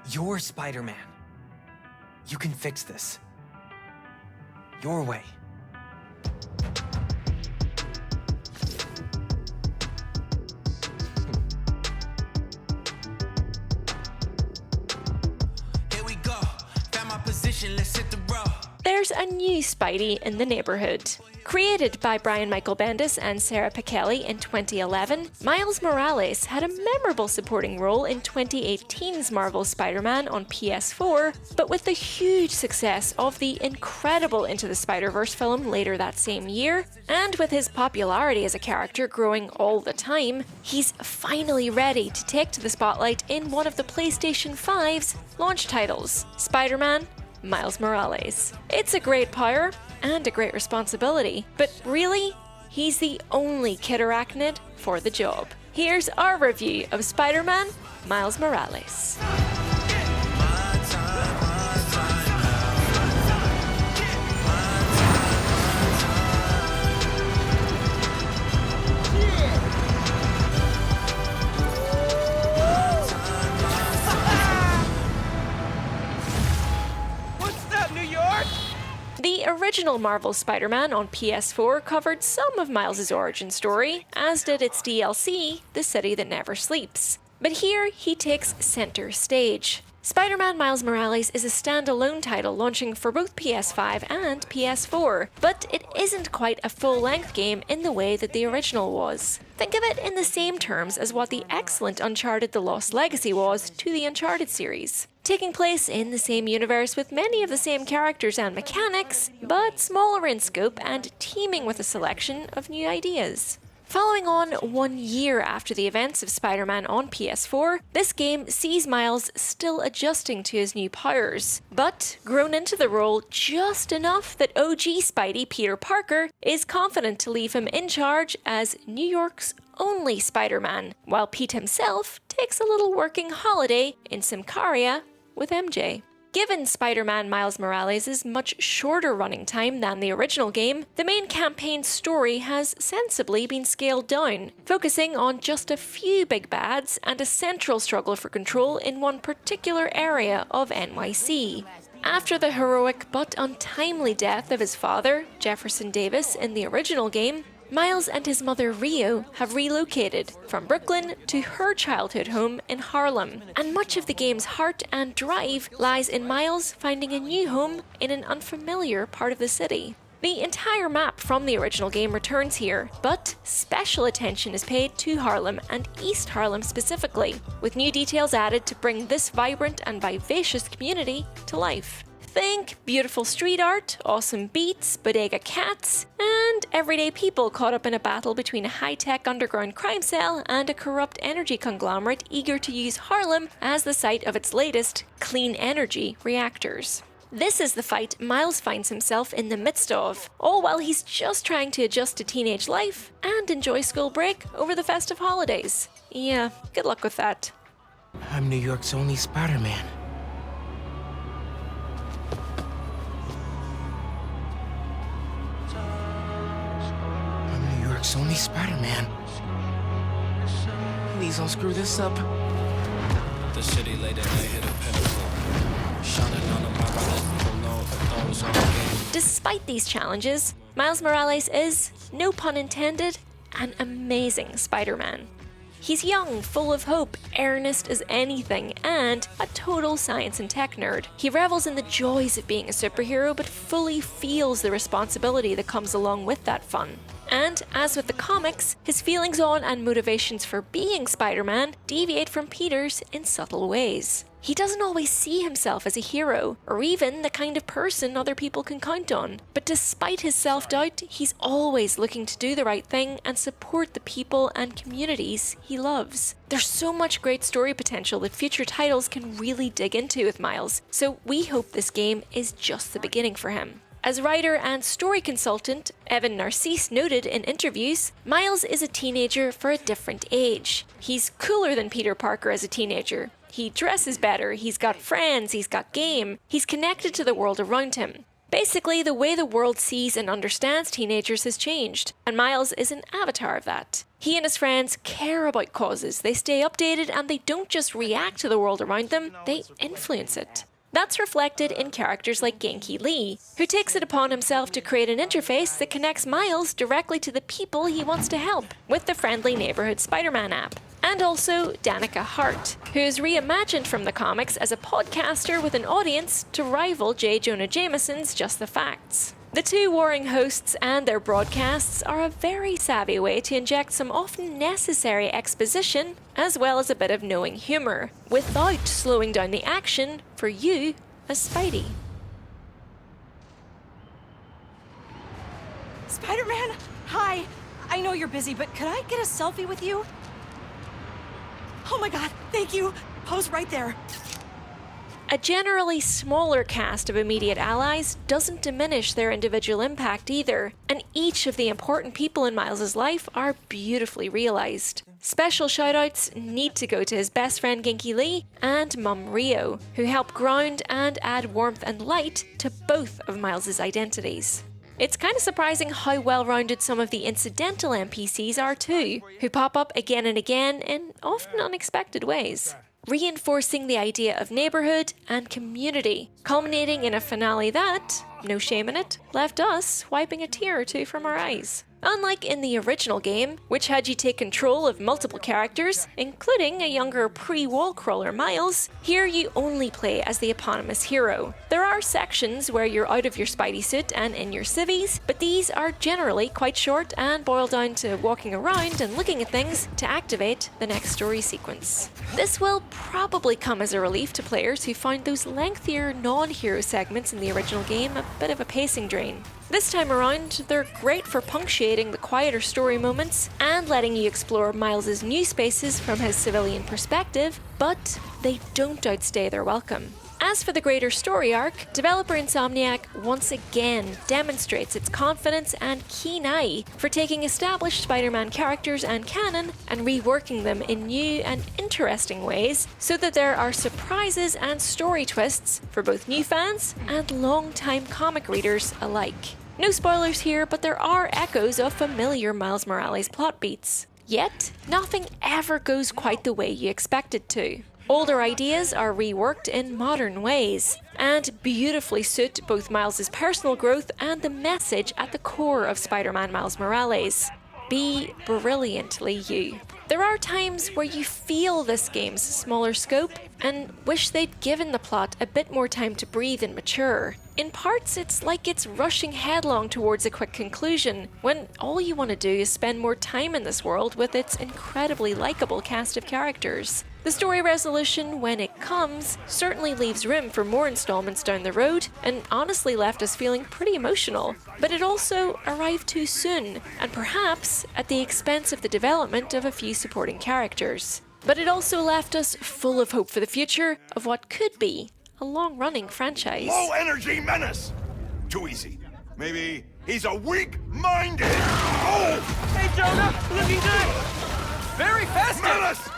You're Spider-Man. You can fix this. Your way. Here we go. Found my position, let's hit the road. There's a new Spidey in the neighbourhood. Created by Brian Michael Bendis and Sarah Pichelli in 2011, Miles Morales had a memorable supporting role in 2018's Marvel's Spider-Man on PS4, but with the huge success of the incredible Into the Spider-Verse film later that same year, and with his popularity as a character growing all the time, he's finally ready to take to the spotlight in one of the PlayStation 5's launch titles, Spider-Man Miles Morales. It's a great power and a great responsibility, but really, he's the only kid arachnid for the job. Here's our review of Spider-Man Miles Morales. The original Marvel Spider-Man on PS4 covered some of Miles' origin story, as did its DLC, The City That Never Sleeps. But here, he takes center stage. Spider-Man Miles Morales is a standalone title launching for both PS5 and PS4, but it isn't quite a full-length game in the way that the original was. Think of it in the same terms as what the excellent Uncharted: The Lost Legacy was to the Uncharted series. Taking place in the same universe with many of the same characters and mechanics, but smaller in scope and teeming with a selection of new ideas. Following on 1 year after the events of Spider-Man on PS4, this game sees Miles still adjusting to his new powers, but grown into the role just enough that OG Spidey Peter Parker is confident to leave him in charge as New York's only Spider-Man, while Pete himself takes a little working holiday in Symkaria with MJ. Given Spider-Man Miles Morales' much shorter running time than the original game, the main campaign story has sensibly been scaled down, focusing on just a few big bads and a central struggle for control in one particular area of NYC. After the heroic but untimely death of his father, Jefferson Davis, in the original game, Miles and his mother Rio have relocated from Brooklyn to her childhood home in Harlem, and much of the game's heart and drive lies in Miles finding a new home in an unfamiliar part of the city. The entire map from the original game returns here, but special attention is paid to Harlem and East Harlem specifically, with new details added to bring this vibrant and vivacious community to life. Think beautiful street art, awesome beats, bodega cats, and everyday people caught up in a battle between a high-tech underground crime cell and a corrupt energy conglomerate eager to use Harlem as the site of its latest clean energy reactors. This is the fight Miles finds himself in the midst of, all while he's just trying to adjust to teenage life and enjoy school break over the festive holidays. Yeah, good luck with that. I'm New York's only Spider-Man. I'm only Spider-Man. Please don't screw this up. The city late at night hit a pinnacle. Shining on the marble those on the game. Despite these challenges, Miles Morales is, no pun intended, an amazing Spider-Man. He's young, full of hope, earnest as anything, and a total science and tech nerd. He revels in the joys of being a superhero, but fully feels the responsibility that comes along with that fun. And, as with the comics, his feelings on and motivations for being Spider-Man deviate from Peter's in subtle ways. He doesn't always see himself as a hero, or even the kind of person other people can count on. But despite his self-doubt, he's always looking to do the right thing and support the people and communities he loves. There's so much great story potential that future titles can really dig into with Miles, so we hope this game is just the beginning for him. As writer and story consultant Evan Narcisse noted in interviews, Miles is a teenager for a different age. He's cooler than Peter Parker as a teenager. He dresses better, he's got friends, he's got game, he's connected to the world around him. Basically, the way the world sees and understands teenagers has changed, and Miles is an avatar of that. He and his friends care about causes, they stay updated, and they don't just react to the world around them, they influence it. That's reflected in characters like Genki Lee, who takes it upon himself to create an interface that connects Miles directly to the people he wants to help with the friendly neighbourhood Spider-Man app. And also Danica Hart, who is reimagined from the comics as a podcaster with an audience to rival J. Jonah Jameson's Just the Facts. The two warring hosts and their broadcasts are a very savvy way to inject some often necessary exposition, as well as a bit of knowing humour, without slowing down the action for you as Spidey. Spider-Man, hi! I know you're busy, but could I get a selfie with you? Oh my god, thank you! Pose right there. A generally smaller cast of immediate allies doesn't diminish their individual impact either, and each of the important people in Miles' life are beautifully realised. Special shoutouts need to go to his best friend Genki Lee and Mum Rio, who help ground and add warmth and light to both of Miles' identities. It's kind of surprising how well-rounded some of the incidental NPCs are too, who pop up again and again in often unexpected ways, reinforcing the idea of neighbourhood and community, culminating in a finale that, no shame in it, left us wiping a tear or two from our eyes. Unlike in the original game, which had you take control of multiple characters, including a younger pre-wall crawler Miles, here you only play as the eponymous hero. There are sections where you're out of your Spidey suit and in your civvies, but these are generally quite short and boil down to walking around and looking at things to activate the next story sequence. This will probably come as a relief to players who found those lengthier non-hero segments in the original game a bit of a pacing drain. This time around, they're great for punctuating the quieter story moments and letting you explore Miles' new spaces from his civilian perspective, but they don't outstay their welcome. As for the greater story arc, developer Insomniac once again demonstrates its confidence and keen eye for taking established Spider-Man characters and canon and reworking them in new and interesting ways so that there are surprises and story twists for both new fans and long-time comic readers alike. No spoilers here, but there are echoes of familiar Miles Morales plot beats. Yet, nothing ever goes quite the way you expect it to. Older ideas are reworked in modern ways, and beautifully suit both Miles' personal growth and the message at the core of Spider-Man Miles Morales. Be brilliantly you. There are times where you feel this game's smaller scope and wish they'd given the plot a bit more time to breathe and mature. In parts, it's like it's rushing headlong towards a quick conclusion, when all you want to do is spend more time in this world with its incredibly likeable cast of characters. The story resolution, when it comes, certainly leaves room for more installments down the road, and honestly left us feeling pretty emotional. But it also arrived too soon, and perhaps at the expense of the development of a few supporting characters. But it also left us full of hope for the future of what could be a long-running franchise. Low energy menace! Too easy. Maybe he's a weak-minded. Oh! Hey, Jonah, looking good. Very festive. Menace!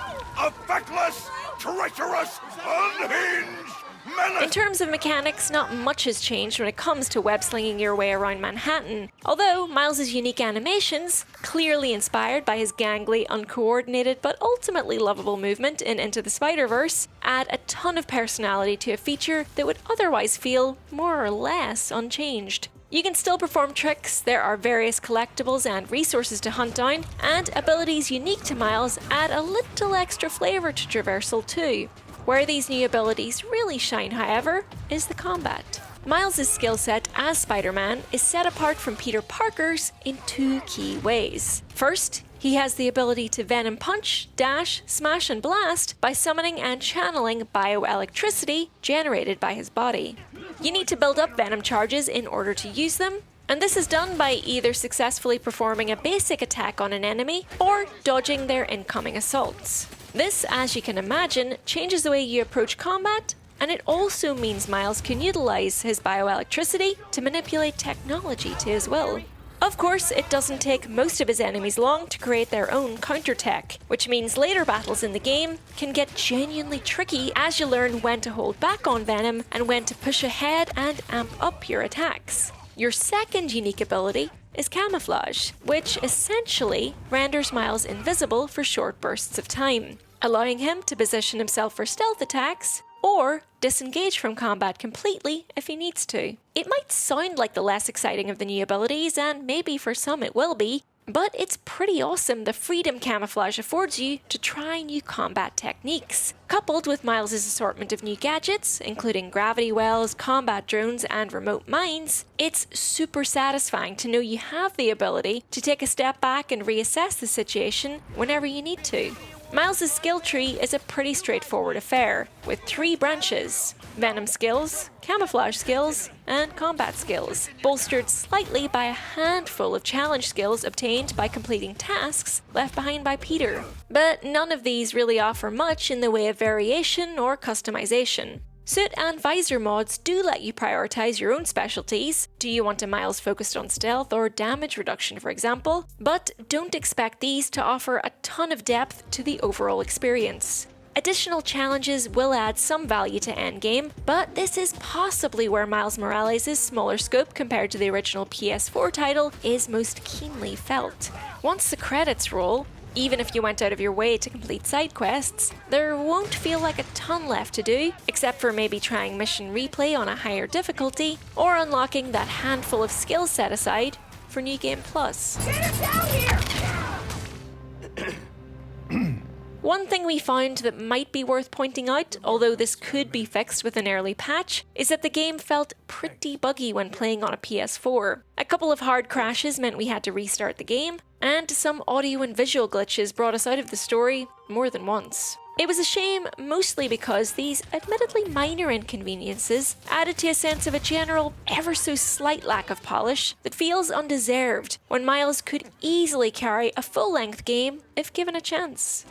A feckless, treacherous, unhinged menace! In terms of mechanics, not much has changed when it comes to web-slinging your way around Manhattan, although Miles' unique animations, clearly inspired by his gangly, uncoordinated but ultimately lovable movement in Into the Spider-Verse, add a ton of personality to a feature that would otherwise feel more or less unchanged. You can still perform tricks, there are various collectibles and resources to hunt down, and abilities unique to Miles add a little extra flavour to traversal too. Where these new abilities really shine, however, is the combat. Miles' skill set as Spider-Man is set apart from Peter Parker's in two key ways. First, he has the ability to Venom Punch, Dash, Smash and Blast by summoning and channeling bioelectricity generated by his body. You need to build up Venom charges in order to use them, and this is done by either successfully performing a basic attack on an enemy or dodging their incoming assaults. This, as you can imagine, changes the way you approach combat, and it also means Miles can utilize his bioelectricity to manipulate technology to his will. Of course, it doesn't take most of his enemies long to create their own counter-tech, which means later battles in the game can get genuinely tricky as you learn when to hold back on Venom and when to push ahead and amp up your attacks. Your second unique ability is camouflage, which essentially renders Miles invisible for short bursts of time, allowing him to position himself for stealth attacks or disengage from combat completely if he needs to. It might sound like the less exciting of the new abilities, and maybe for some it will be, but it's pretty awesome the freedom camouflage affords you to try new combat techniques. Coupled with Miles' assortment of new gadgets, including gravity wells, combat drones, and remote mines, it's super satisfying to know you have the ability to take a step back and reassess the situation whenever you need to. Miles' skill tree is a pretty straightforward affair, with 3 branches: Venom skills, camouflage skills, and combat skills, bolstered slightly by a handful of challenge skills obtained by completing tasks left behind by Peter. But none of these really offer much in the way of variation or customization. Suit and visor mods do let you prioritize your own specialties. Do you want a Miles focused on stealth or damage reduction, for example? But don't expect these to offer a ton of depth to the overall experience. Additional challenges will add some value to endgame, but this is possibly where Miles Morales' smaller scope compared to the original PS4 title is most keenly felt. Once the credits roll, even if you went out of your way to complete side quests, there won't feel like a ton left to do, except for maybe trying mission replay on a higher difficulty, or unlocking that handful of skills set aside for New Game Plus. Get us out here! One thing we found that might be worth pointing out, although this could be fixed with an early patch, is that the game felt pretty buggy when playing on a PS4. A couple of hard crashes meant we had to restart the game, and some audio and visual glitches brought us out of the story more than once. It was a shame, mostly because these admittedly minor inconveniences added to a sense of a general, ever so slight lack of polish that feels undeserved when Miles could easily carry a full-length game if given a chance.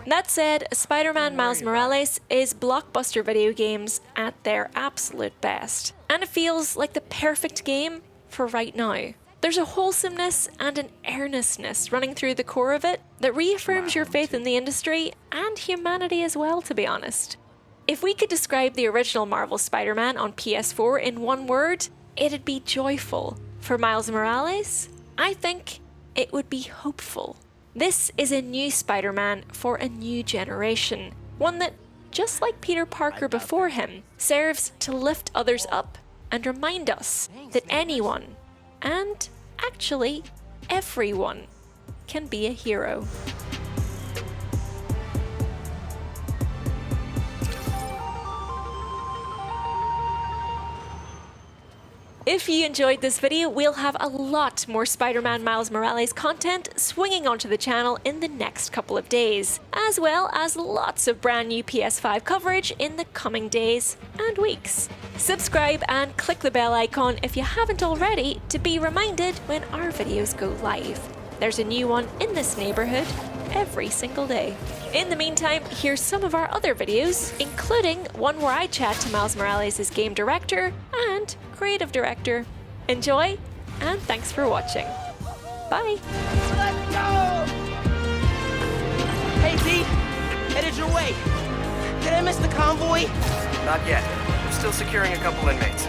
That said, Spider-Man Miles Morales is blockbuster video games at their absolute best, and it feels like the perfect game for right now. There's a wholesomeness and an earnestness running through the core of it that reaffirms your faith in the industry and humanity as well, to be honest. If we could describe the original Marvel Spider-Man on PS4 in one word, it'd be joyful. For Miles Morales, I think it would be hopeful. This is a new Spider-Man for a new generation, one that, just like Peter Parker before him, serves to lift others up and remind us that anyone, and actually everyone, can be a hero. If you enjoyed this video, we'll have a lot more Spider-Man Miles Morales content swinging onto the channel in the next couple of days, as well as lots of brand new PS5 coverage in the coming days and weeks. Subscribe and click the bell icon if you haven't already to be reminded when our videos go live. There's a new one in this neighbourhood every single day. In the meantime, here's some of our other videos, including one where I chat to Miles Morales' game director and creative director. Enjoy, and thanks for watching. Bye! Let's go! Hey, Pete! Headed your way. Did I miss the convoy? Not yet. We're still securing a couple inmates.